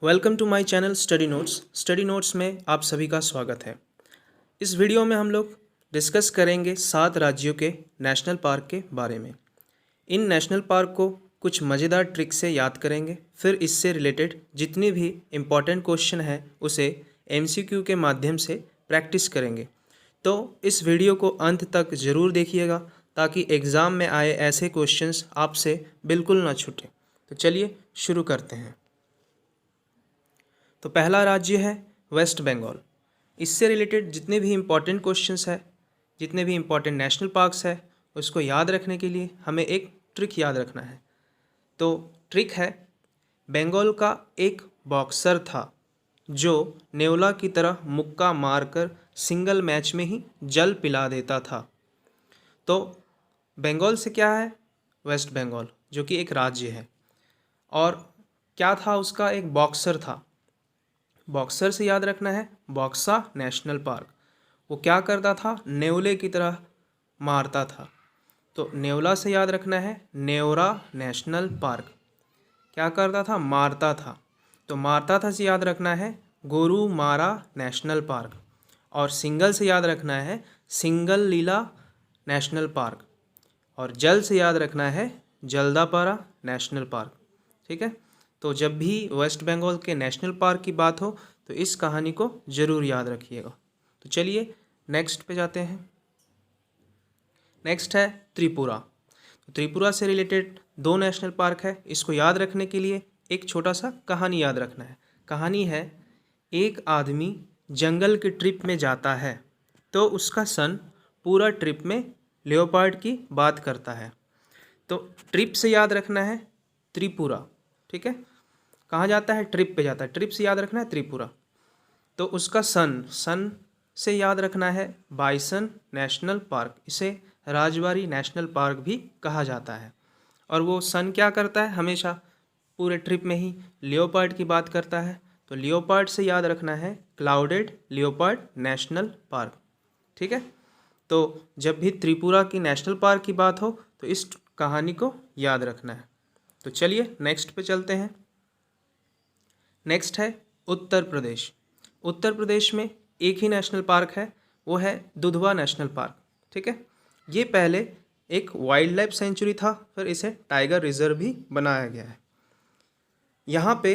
Welcome to my channel study notes में आप सभी का स्वागत है। इस वीडियो में हम लोग डिस्कस करेंगे 7 राज्यों के नेशनल पार्क के बारे में। इन नेशनल पार्क को कुछ मज़ेदार ट्रिक से याद करेंगे, फिर इससे रिलेटेड जितनी भी इम्पॉर्टेंट क्वेश्चन है उसे MCQ के माध्यम से प्रैक्टिस करेंगे। तो इस वीडियो को अंत तक ज़रूर देखिएगा ताकि एग्ज़ाम में आए ऐसे क्वेश्चंस आपसे बिल्कुल ना छूटें। तो चलिए शुरू करते हैं। तो पहला राज्य है वेस्ट बंगाल। इससे रिलेटेड जितने भी इम्पॉर्टेंट क्वेश्चंस है, जितने भी इम्पॉर्टेंट नेशनल पार्क्स है, उसको याद रखने के लिए हमें एक ट्रिक याद रखना है। तो ट्रिक है, बंगाल का एक बॉक्सर था जो नेवला की तरह मुक्का मारकर सिंगल मैच में ही जल पिला देता था। तो बंगाल से क्या है? वेस्ट बंगाल, जो कि एक राज्य है। और क्या था? उसका एक बॉक्सर था। बॉक्सर से याद रखना है बॉक्सा नेशनल पार्क। वो क्या करता था? नेवले की तरह मारता था। तो नेवला से याद रखना है नेवरा नेशनल पार्क। क्या करता था? मारता था। तो मारता था से याद रखना है गोरुमारा नेशनल पार्क। और सिंगल से याद रखना है सिंगल लीला नेशनल पार्क। और जल से याद रखना है जल्दापारा नेशनल पार्क। ठीक है। तो जब भी वेस्ट बंगाल के नेशनल पार्क की बात हो तो इस कहानी को ज़रूर याद रखिएगा। तो चलिए नेक्स्ट पे जाते हैं। नेक्स्ट है त्रिपुरा। तो त्रिपुरा से रिलेटेड 2 नेशनल पार्क है। इसको याद रखने के लिए एक छोटा सा कहानी याद रखना है। कहानी है, एक आदमी जंगल की ट्रिप में जाता है तो उसका सन पूरा ट्रिप में लेओपार्ड की बात करता है। तो ट्रिप से याद रखना है त्रिपुरा। ठीक है। कहाँ जाता है? ट्रिप पे जाता है। ट्रिप से याद रखना है त्रिपुरा। तो उसका सन से याद रखना है बाइसन नेशनल पार्क। इसे राजवाड़ी नेशनल पार्क भी कहा जाता है। और वो सन क्या करता है? हमेशा पूरे ट्रिप में ही लियोपार्ड की बात करता है। तो लियोपार्ड से याद रखना है क्लाउडेड लियोपार्ड नेशनल पार्क। ठीक है। तो जब भी त्रिपुरा की नेशनल पार्क की बात हो तो इस कहानी को याद रखना है। तो चलिए नेक्स्ट पे चलते हैं। नेक्स्ट है उत्तर प्रदेश। उत्तर प्रदेश में एक ही नेशनल पार्क है, वो है दुधवा नेशनल पार्क। ठीक है। ये पहले एक वाइल्ड लाइफ सेंचुरी था, फिर इसे टाइगर रिजर्व भी बनाया गया है। यहाँ पे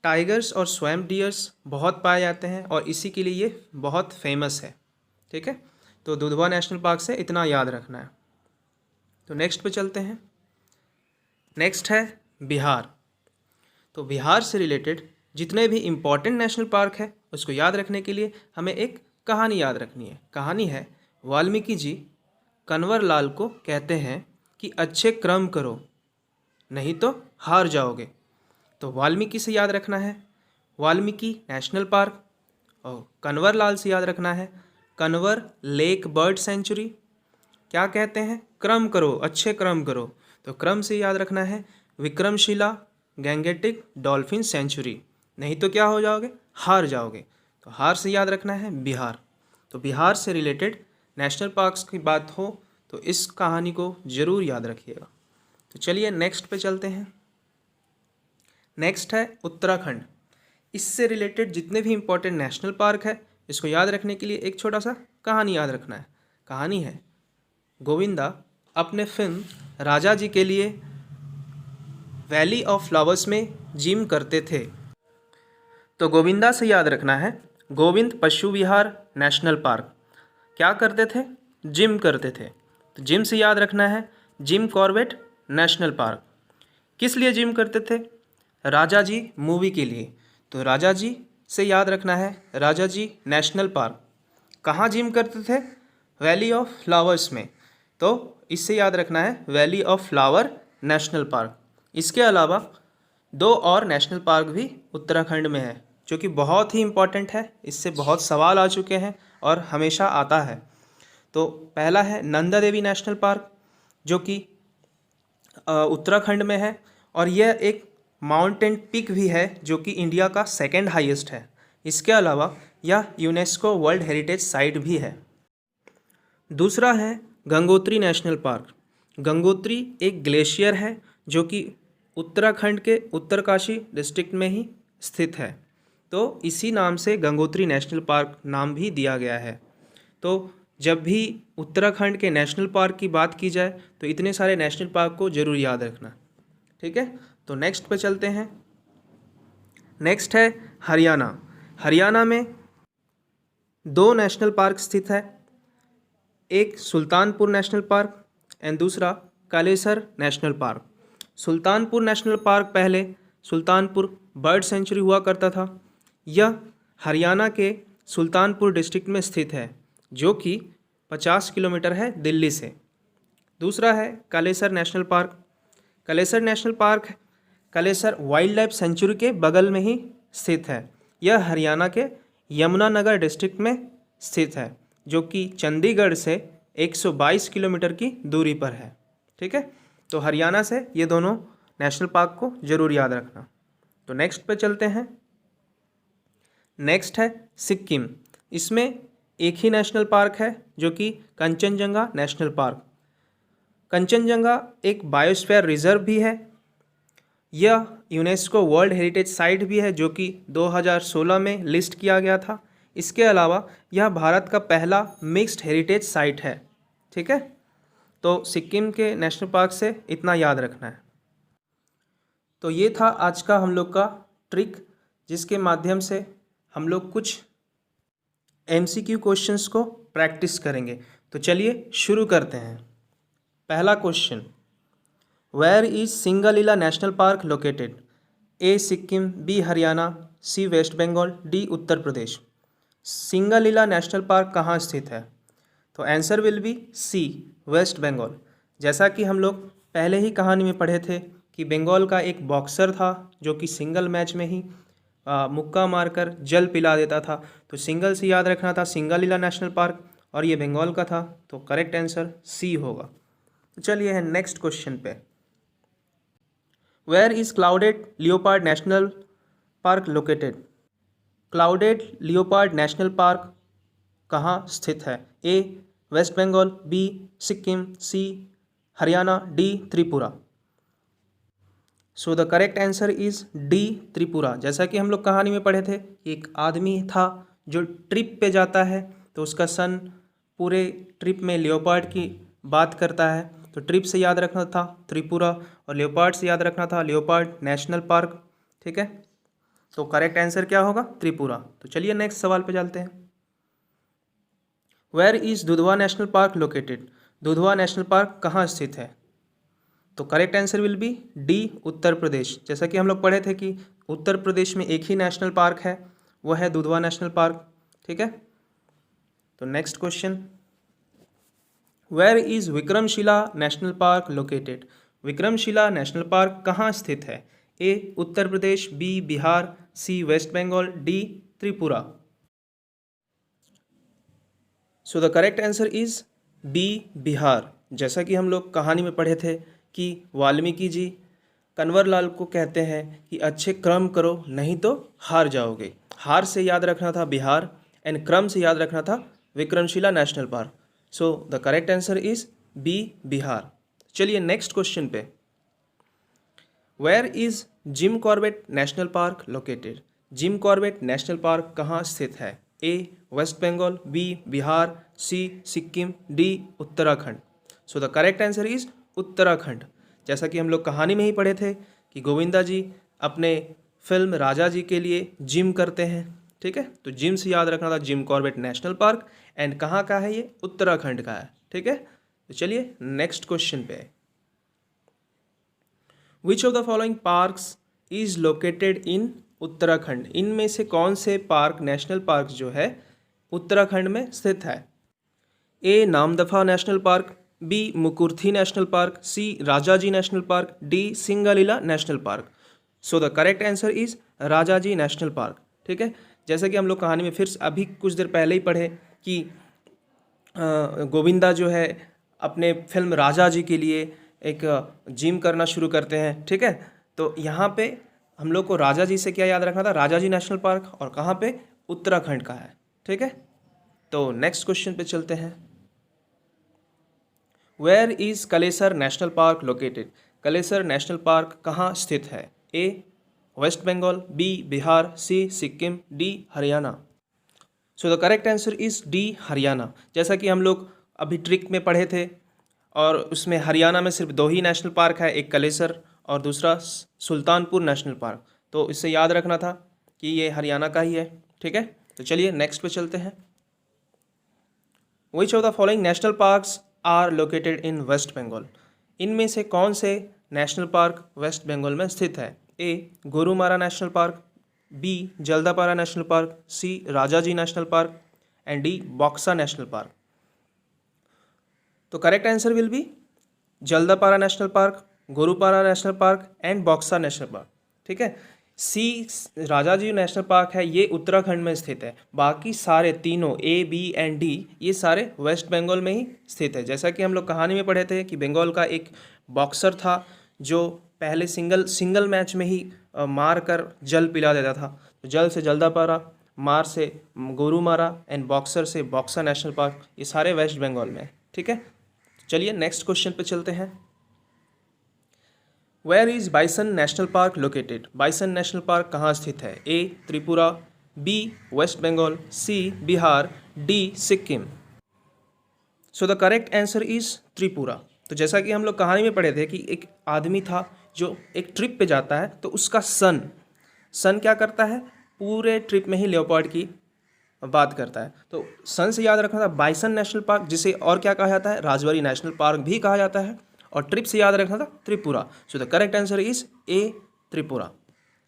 टाइगर्स और स्वैम्प डियर्स बहुत पाए जाते हैं और इसी के लिए ये बहुत फेमस है। ठीक है। तो दुधवा नेशनल पार्क से इतना याद रखना है। तो नेक्स्ट पे चलते हैं। नेक्स्ट है बिहार। तो बिहार से रिलेटेड जितने भी इम्पॉर्टेंट नेशनल पार्क है उसको याद रखने के लिए हमें एक कहानी याद रखनी है। कहानी है, वाल्मीकि जी कन्वर लाल को कहते हैं कि अच्छे कर्म करो नहीं तो हार जाओगे। तो वाल्मीकि से याद रखना है वाल्मीकि नेशनल पार्क। और कन्वर लाल से याद रखना है कन्वर लेक बर्ड सेंचुरी। क्या कहते हैं? कर्म करो, अच्छे कर्म करो। तो क्रम से याद रखना है विक्रमशिला गैंगेटिक डॉल्फिन सेंचुरी। नहीं तो क्या हो जाओगे? हार जाओगे। तो हार से याद रखना है बिहार। तो बिहार से रिलेटेड नेशनल पार्क्स की बात हो तो इस कहानी को ज़रूर याद रखिएगा। तो चलिए नेक्स्ट पे चलते हैं। नेक्स्ट है उत्तराखंड। इससे रिलेटेड जितने भी इम्पोर्टेंट नेशनल पार्क है इसको याद रखने के लिए एक छोटा सा कहानी याद रखना है। कहानी है, गोविंदा अपने फिल्म राजा जी के लिए वैली ऑफ फ्लावर्स में जिम करते थे। तो गोविंदा से याद रखना है गोविंद पशु विहार नेशनल पार्क। क्या करते थे? जिम करते थे। तो जिम से याद रखना है जिम कॉर्बेट नेशनल पार्क। किस लिए जिम करते थे? राजा जी मूवी के लिए। तो राजा जी से याद रखना है राजा जी नेशनल पार्क। कहाँ जिम करते थे? वैली ऑफ फ्लावर्स में। तो इससे याद रखना है valley of flower national park. इसके अलावा 2 और नेशनल पार्क भी उत्तराखंड में है जो कि बहुत ही इम्पॉर्टेंट है। इससे बहुत सवाल आ चुके हैं और हमेशा आता है। तो पहला है नंदा देवी नेशनल पार्क जो कि उत्तराखंड में है और यह एक माउंटेन पीक भी है जो कि इंडिया का 2nd हाईएस्ट है। इसके अलावा यह यूनेस्को वर्ल्ड हेरिटेज साइट भी है। दूसरा है गंगोत्री नेशनल पार्क। गंगोत्री एक ग्लेशियर है जो कि उत्तराखंड के उत्तरकाशी डिस्ट्रिक्ट में ही स्थित है, तो इसी नाम से गंगोत्री नेशनल पार्क नाम भी दिया गया है। तो जब भी उत्तराखंड के नेशनल पार्क की बात की जाए तो इतने सारे नेशनल पार्क को ज़रूर याद रखना। ठीक है, तो नेक्स्ट पे चलते हैं। नेक्स्ट है हरियाणा। हरियाणा में दो नेशनल पार्क स्थित है, एक सुल्तानपुर नेशनल पार्क एंड दूसरा Kalesar national park. Sultanpur national park पहले सुल्तानपुर बर्ड सेंचुरी हुआ करता था। यह हरियाणा के सुल्तानपुर डिस्ट्रिक्ट में स्थित है, जो कि 50 किलोमीटर है दिल्ली से। दूसरा है Kalesar national park. Kalesar national park Kalesar wild life sanctuary के बगल में ही स्थित है। यह हरियाणा के यमुनानगर डिस्ट्रिक्ट में स्थित है, जो कि चंडीगढ़ से 122 किलोमीटर की दूरी पर है। ठीक है, तो हरियाणा से ये दोनों नेशनल पार्क को ज़रूर याद रखना। तो नेक्स्ट पे चलते हैं। नेक्स्ट है सिक्किम। इसमें एक ही नेशनल पार्क है, जो कि कंचनजंगा नेशनल पार्क। कंचनजंगा एक बायोस्फीयर रिजर्व भी है। यह यूनेस्को वर्ल्ड हेरिटेज साइट भी है, जो कि 2016 में लिस्ट किया गया था। इसके अलावा यह भारत का पहला मिक्स्ड हेरिटेज साइट है। ठीक है, तो सिक्किम के नेशनल पार्क से इतना याद रखना है। तो ये था आज का हम लोग का ट्रिक, जिसके माध्यम से हम लोग कुछ MCQ क्वेश्चंस को प्रैक्टिस करेंगे। तो चलिए शुरू करते हैं। पहला question, where is Singalila national park located? A Sikkim, B Haryana, C waste Bengal, D Uttar Pradesh. Singalila national park कहाँ स्थित है? तो answer will be C, waste Bengal. जैसा कि हम लोग पहले ही कहानी में पढ़े थे कि बंगाल का एक बॉक्सर था जो कि सिंगल मैच में ही मुक्का मारकर जल पिला देता था। तो सिंगल से याद रखना था, सिंगलीला नेशनल पार्क, और ये बंगाल का था, तो करेक्ट आंसर सी होगा। तो चलिए है नेक्स्ट क्वेश्चन पे। Where is clouded leopard national park located? Clouded leopard national park कहाँ स्थित है? A waste Bengal, B Sikkim, C Haryana, D Tripura. So the correct answer is D Tripura. जैसा कि हम लोग कहानी में पढ़े थे, एक आदमी था जो ट्रिप पे जाता है, तो उसका सन पूरे ट्रिप में लियोपार्ड की बात करता है। तो ट्रिप से याद रखना था त्रिपुरा, और लियोपार्ड से याद रखना था लियोपार्ड नेशनल पार्क। ठीक है, तो करेक्ट आंसर क्या होगा? त्रिपुरा। तो चलिए नेक्स्ट सवाल पे चलते हैं। Where is Dudhwa national park located? Dudhwa national park कहाँ स्थित है? तो correct answer will be D, Uttar Pradesh. जैसा कि हम लोग पढ़े थे कि उत्तर प्रदेश में एक ही नेशनल पार्क है, वो है दुधवा नेशनल पार्क। ठीक है, तो next question, where is Vikramshila national park located? Vikramshila national park कहाँ स्थित है? A Uttar Pradesh, B Bihar, C waste Bengal, D Tripura. So the correct answer is B Bihar. जैसा कि हम लोग कहानी में पढ़े थे कि वाल्मीकि जी कन्वरलाल को कहते हैं कि अच्छे कर्म करो नहीं तो हार जाओगे। हार से याद रखना था बिहार, एंड क्रम से याद रखना था Vikramshila national park. So the correct answer is B Bihar. चलिए नेक्स्ट क्वेश्चन पे। Where is Jim Corbett national park located? Jim Corbett national park कहाँ स्थित है? A waste Bengal, B Bihar, C Sikkim, D Uttarakhand. So the correct answer is Uttarakhand. जैसा कि हम लोग कहानी में ही पढ़े थे कि गोविंदा जी अपने फिल्म राजा जी के लिए जिम करते हैं। ठीक है, तो जिम से याद रखना था gym Corbett national park, and कहाँ का है ये? उत्तराखंड का है। ठीक है, तो चलिए नेक्स्ट क्वेश्चन पे। विच of the following parks is located in Uttarakhand? इनमें से कौन से पार्क, नेशनल पार्क जो है उत्तराखंड में स्थित है? A Namdapha national park, B Mukurthi national park, C Rajaji national park, D Singalila national park. So the correct answer is Rajaji national park. ठीक है, जैसे कि हम लोग कहानी में फिर अभी कुछ देर पहले ही पढ़े कि गोविंदा जो है अपने फिल्म राजा जी के लिए एक जिम करना शुरू करते हैं। ठीक है, तो यहाँ पे हम लोग को राजा जी से क्या याद रखना था? राजा जी नेशनल पार्क, और कहाँ पे? उत्तराखंड का है। ठीक है, तो नेक्स्ट क्वेश्चन पे चलते हैं। Where is Kalesar national park located? Kalesar national park कहाँ स्थित है? A waste Bengal, B Bihar, C Sikkim, D Haryana. So the correct answer is D Haryana. जैसा कि हम लोग अभी ट्रिक में पढ़े थे और उसमें हरियाणा में सिर्फ 2 ही नेशनल पार्क है, एक कलेसर और दूसरा सुल्तानपुर नेशनल पार्क। तो इससे याद रखना था कि ये हरियाणा का ही है। ठीक है, तो चलिए नेक्स्ट पे चलते हैं। Which of the following national parks are located in West Bengal? इनमें से कौन से नेशनल पार्क वेस्ट बंगाल में स्थित है? A Gorumara national park, B Jaldapara national park, C Rajaji national park and D Buxa national park. तो correct answer will be Jaldapara national park, Gorupara national park and Buxa national park. ठीक है, सी राजाजी नेशनल पार्क है, ये उत्तराखंड में स्थित है। बाकी सारे तीनों ए बी एंड डी ये सारे वेस्ट बंगाल में ही स्थित है। जैसा कि हम लोग कहानी में पढ़े थे कि बंगाल का एक बॉक्सर था जो पहले सिंगल मैच में ही मार कर जल पिला देता था। तो जल से जल्दापारा, मार से गोरुमारा एंड बॉक्सर से बॉक्सा नेशनल पार्क, ये सारे वेस्ट बंगाल में है। ठीक है, चलिए नेक्स्ट क्वेश्चन पे चलते हैं। Where is bison national park located? Bison national park कहाँ स्थित है? A Tripura, B west Bengal, C Bihar, D Sikkim. So the correct answer is Tripura. तो जैसा कि हम लोग कहानी में पढ़े थे कि एक आदमी था जो एक ट्रिप पे जाता है, तो उसका सन क्या करता है, पूरे ट्रिप में ही लेओपार्ड की बात करता है। तो सन से याद रखना था बाइसन नेशनल पार्क, जिसे और क्या कहा जाता है, राजौरी नेशनल पार्क भी कहा जाता है। और ट्रिप से याद रखना था Tripura. So the correct answer is ए त्रिपुरा।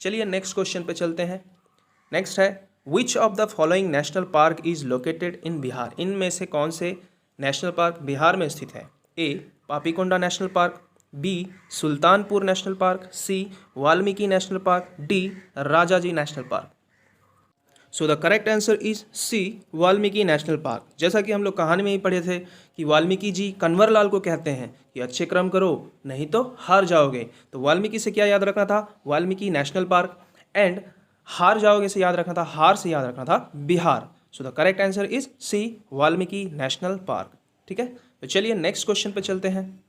चलिए नेक्स्ट क्वेश्चन पे चलते हैं। नेक्स्ट है विच of the following national park is located in Bihar? इनमें से कौन से नेशनल पार्क बिहार में स्थित है? A Papikonda national park, B Sultanpur national park, C Valmiki national park, D Rajaji national park. So the correct answer is C Valmiki national park. जैसा कि हम लोग कहानी में ही पढ़े थे कि वाल्मीकि जी कन्वरलाल को कहते हैं कि अच्छे कर्म करो नहीं तो हार जाओगे। तो वाल्मीकि से क्या याद रखना था, वाल्मीकि नेशनल पार्क, एंड हार जाओगे से याद रखना था, हार से याद रखना था Bihar. So the correct answer is C Valmiki national park. ठीक है, तो चलिए नेक्स्ट क्वेश्चन पे चलते हैं।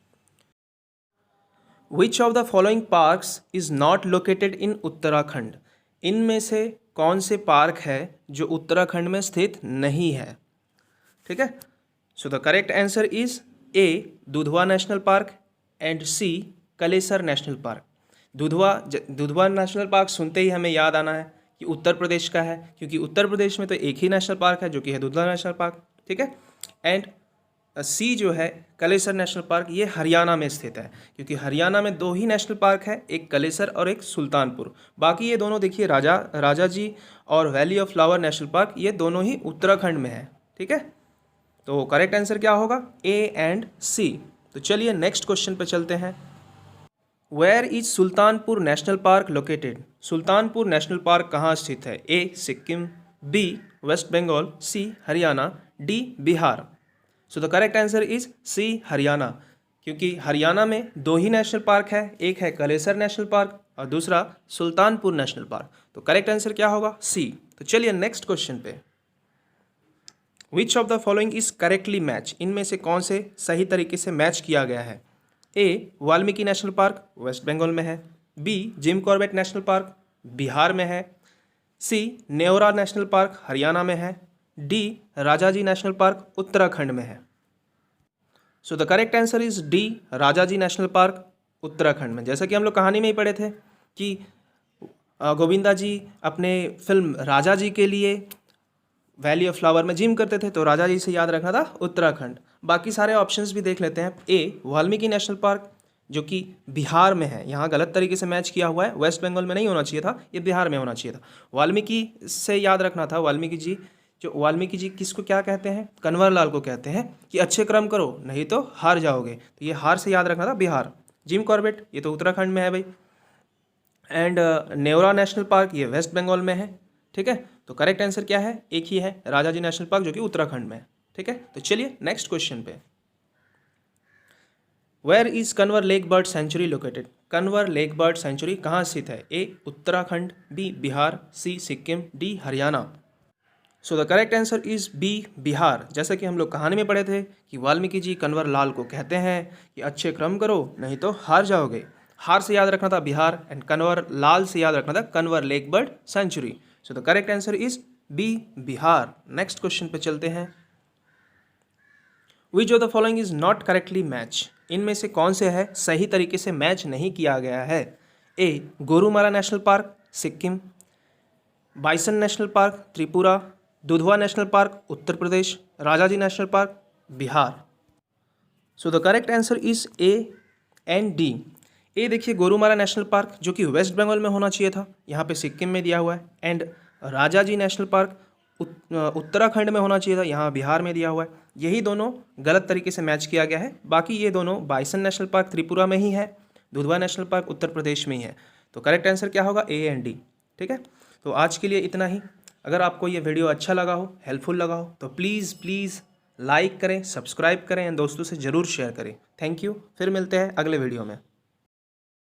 Which of the following parks is not located in Uttarakhand? इनमें से कौन से पार्क है जो उत्तराखंड में स्थित नहीं है? ठीक है, so the correct answer is A Dudhwa national park and C Kalesar national park. Dudhwa national park सुनते ही हमें याद आना है कि उत्तर प्रदेश का है, क्योंकि उत्तर प्रदेश में तो एक ही नेशनल पार्क है जो कि है दुधवा नेशनल पार्क। ठीक है, एंड सी जो है कलेसर नेशनल पार्क, ये हरियाणा में स्थित है, क्योंकि हरियाणा में 2 ही नेशनल पार्क है, एक कलेसर और एक सुल्तानपुर। बाकी ये दोनों देखिए राजाजी और valley of flower national park, ये दोनों ही उत्तराखंड में है। ठीक है, तो करेक्ट आंसर क्या होगा, ए एंड सी। तो चलिए नेक्स्ट क्वेश्चन पे चलते हैं। Where is Sultanpur national park located? Sultanpur national park कहाँ स्थित है? A Sikkim, B west Bengal, C Haryana, D Bihar. So the correct answer is C Haryana, क्योंकि हरियाणा में 2 ही नेशनल पार्क है, एक है कलेसर नेशनल पार्क और दूसरा सुल्तानपुर नेशनल पार्क। तो करेक्ट आंसर क्या होगा, सी। तो चलिए नेक्स्ट क्वेश्चन पे। विच of the following is correctly match? इनमें से कौन से सही तरीके से मैच किया गया है? A Valmiki national park west Bengal में है, B Jim Corbett national park Bihar में है, C Nevra national park Haryana में है, D Rajaji national park Uttarakhand में है। So the correct answer is D Rajaji national park Uttarakhand में। जैसा कि हम लोग कहानी में ही पढ़े थे कि गोविंदा जी अपने फिल्म राजा जी के लिए वैली ऑफ फ्लावर में जिम करते थे, तो राजा जी से याद रखना था उत्तराखंड। बाकी सारे ऑप्शंस भी देख लेते हैं। ए वाल्मीकि नेशनल पार्क जो कि बिहार में है, यहाँ गलत तरीके से मैच किया हुआ है, वेस्ट बंगाल में नहीं होना चाहिए था, ये बिहार में होना चाहिए था। वाल्मीकि से याद रखना था, वाल्मीकि जी किसको क्या कहते हैं, कन्वरलाल को कहते हैं कि अच्छे कर्म करो नहीं तो हार जाओगे। तो ये हार से याद रखना था बिहार। जिम कॉर्बेट ये तो उत्तराखंड में है भाई, एंड नेवरा नेशनल पार्क ये वेस्ट बंगाल में है। ठीक है, तो करेक्ट आंसर क्या है, एक ही है राजाजी नेशनल पार्क जो कि उत्तराखंड में है। ठीक है, तो चलिए नेक्स्ट क्वेश्चन पे। Where is Kanwar lake bird sanctuary located? Kanwar lake bird sanctuary कहाँ स्थित है? A Uttarakhand, B Bihar, C Sikkim, D Haryana. So the correct answer is B Bihar. जैसा कि हम लोग कहानी में पढ़े थे कि वाल्मीकि जी कन्वर लाल को कहते हैं कि अच्छे कर्म करो नहीं तो हार जाओगे। हार से याद रखना था बिहार, एंड कन्वर लाल से याद रखना था Kanwar lake bird sanctuary. So the correct answer is B, Bihar. Next question पे चलते हैं। Which of the following is not correctly match, इनमें से कौन से है सही तरीके से मैच नहीं किया गया है। A, Gorumara national park Sikkim, bison national park Tripura, Dudhwa national park Uttar Pradesh, Rajaji national park Bihar. So the correct answer is A and D. ए देखिए गोरुमारा नेशनल पार्क जो कि वेस्ट बंगाल में होना चाहिए था, यहाँ पे सिक्किम में दिया हुआ है, and Rajaji national park Uttarakhand में होना चाहिए था, यहाँ बिहार में दिया हुआ है। यही दोनों गलत तरीके से मैच किया गया है। बाकी ये दोनों बाइसन नेशनल पार्क त्रिपुरा में ही है, दुधवा नेशनल पार्क उत्तर प्रदेश में ही है। तो करेक्ट आंसर क्या होगा, ए एंड डी। ठीक है, तो आज के लिए इतना ही। अगर आपको ये वीडियो अच्छा लगा हो, हेल्पफुल लगा हो, तो प्लीज़ लाइक करें, सब्सक्राइब करें एंड दोस्तों से ज़रूर शेयर करें। थैंक यू, फिर मिलते हैं अगले वीडियो में।